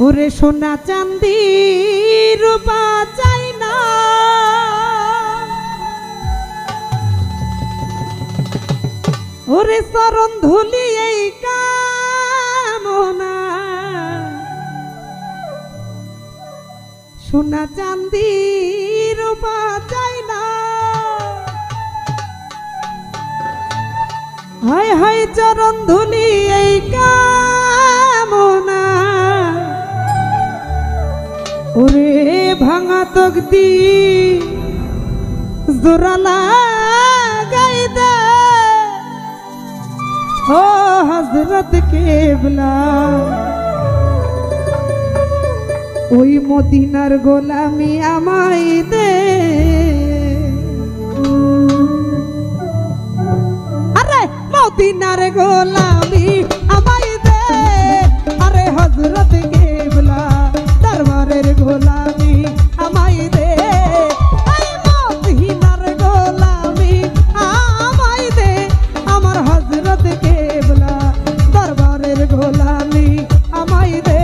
ওরে সোনা চাঁদি রূপা চাই না, ওরে চরণ ধুলি এই কামনা। সোনা চাঁদি রূপা চাই না, হায় হায় চরণ ধুলি এই কামনা। ওরে ভাঙা তকদির জোড়া লাগাই দে ও হযরত কেবলা, ওই মদিনার গোলামি আমায় দে। আরে মদিনার গোলামি আমায় দে, আরে হযরত কেবলা দরবারের গোলামি আমায় দে। এই মদিনার গোলামি আমায় দে, আমার হযরত কেবলা দরবারের গোলামি আমায় দে।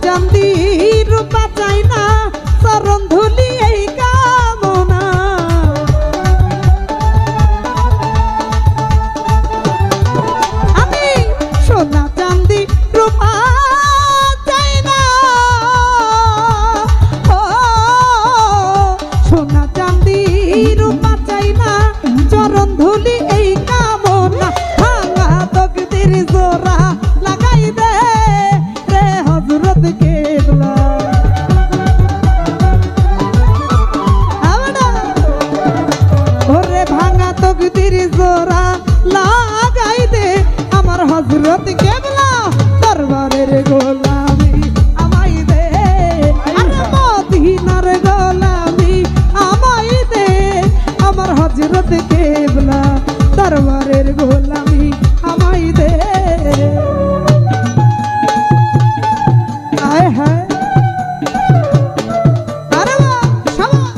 চাঁদি রূপা চাই না, চরণ ধুলি এই কামনা। আমি সোনা চাঁদি রূপা চাই না, ও সোনা চাঁদি রূপা চাই না, চরণ ধুলি এই কামনা। ভাঙা তকদির জোড়া লাগাই দে রে হযরত কেবলা। ওরে ভাঙা তকদির জোড়া লাগাই দে, আমার হযরত কেবলা দরবারের গোলামি আমায় দে। আরে মদিনার গোলামি আমায় দে, আমার হযরত কেবলা দরবারের গোলামি আমায় দে। আয় হায় আরে বাহ শাবাশ।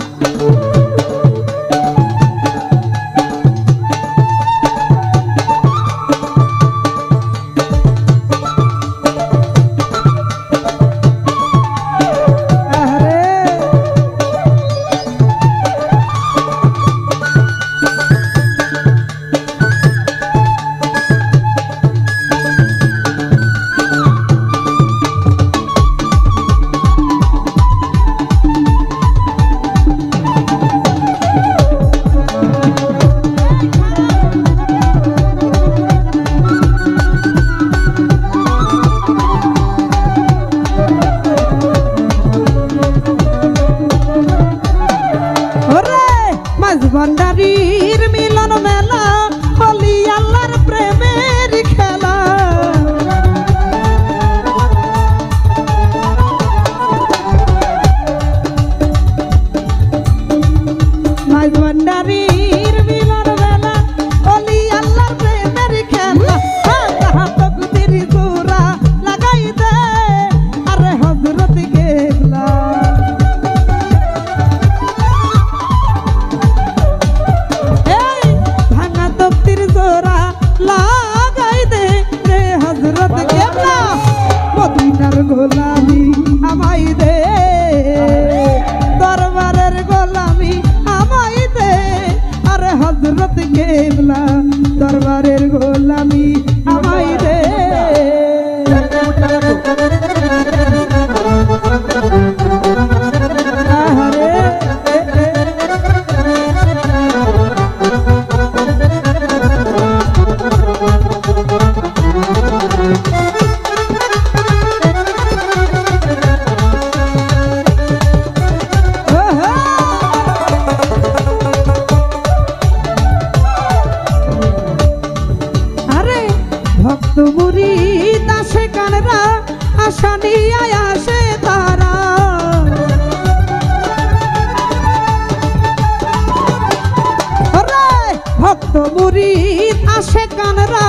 ভান্ডারীর মিলন মেলা, হলি আল্লাহর প্রেমের খেলা। মাঝ ভান্ডারীর মিলন মেলা, হলি আল্লাহর প্রেমের খেলা। তকদির জোড়া লাগাই দে, আরে হযরত কেবলা। মদিনার গোলামি আমায় দে, দরবারের গোলামি আমায় দে, আরে হযরত কেবলা দরবারের গোলামি আমায় দে। ভক্ত মুরিদ আসে কানরা, আশা নিয়ে আসে তারা। ভক্ত মুরিদ আসে কানরা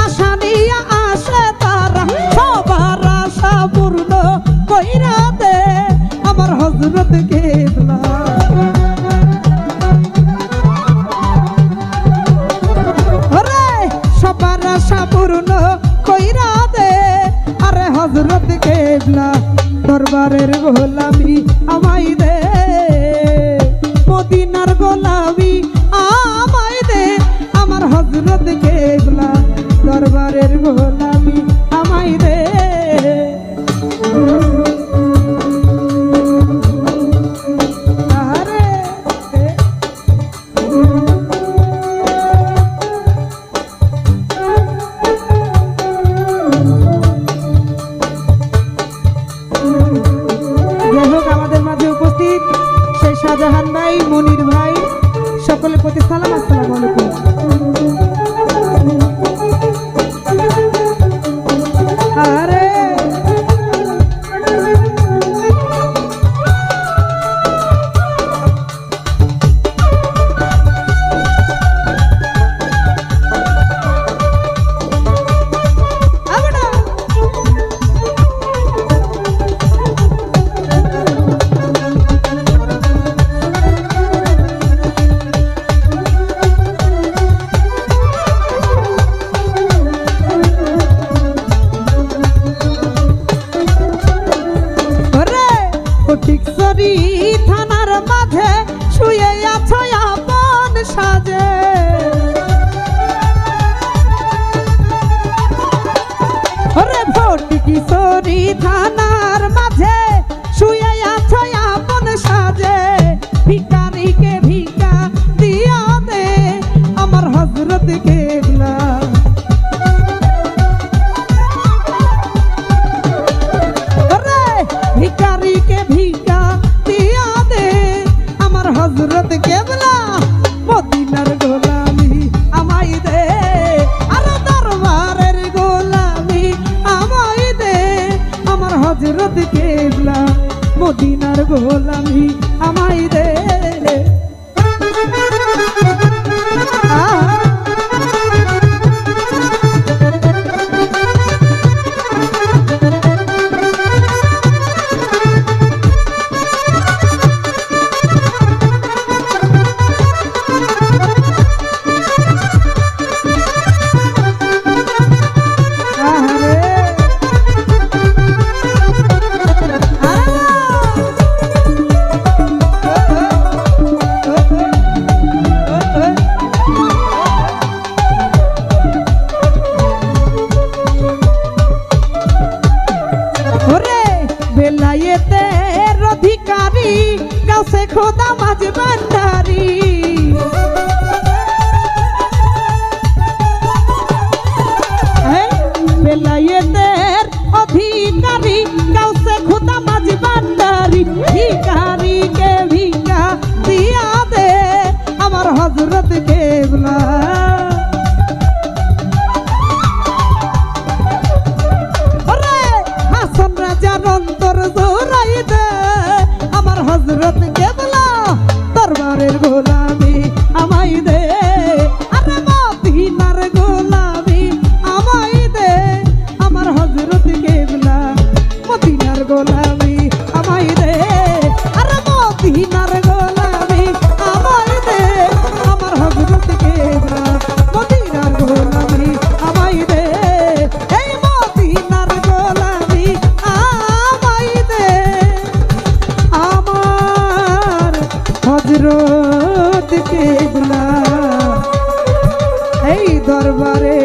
আশা নিয়া আসে তারা সবার আশা পূর্ণ কইরা দে আমার হযরত কেবলা ওরে সবার আশা পূর্ণ কইরা দে আরে হযরত কেবলা দরবারের গোলামি আমায় দে মদিনার গোলামি আমায় দে আমার হযরত কেবলা দরবারের গোলামি আমায় দে শাহজাহান ভাই মনির ভাই সকলের প্রতি সালাম আসসালামু আলাইকুম আরে ফটিকছড়ি থানার মাঝে শুয়ে আছো আপন সাজে ওরে ফটিকছড়ি থানার মাঝে শুয়ে আছো আপন সাজে ভিখারিকে ভিক্ষা দিয়া দে আমার হযরত কেবলা ভিখারিকে ভিক্ষা দিয়া দে আমার হযরত কেবলা মদিনার গোলামি আমায় দে আর দরবারের গোলামি আমায় দে আমার হযরত কেবলা মদিনার গোলামি আমায় দে বেলায়েতের অধিকারী গাছে খোদা মাঝ ভান্ডারি বেলায়েতের অধিকারী গাছে খোদা মাঝ ভান্ডারি ভিখারিকে ভিক্ষা দিয়া দে আমার হযরত কেবলা অন্তর জোড়াই দে আমার হযরত কেবলা দরবারের গোলামি আমায় দে আরে মদিনার গোলামি আমায় দে আমার হযরত কেবলা মদিনার গোলামি আমায় দে আরে মদিনার গোলামি আমায় দে আমার হযরত কেবলা মদিনার গোলামি আমায় দে এই মদিনার গোলামি হযরত কেবলা এই দরবারে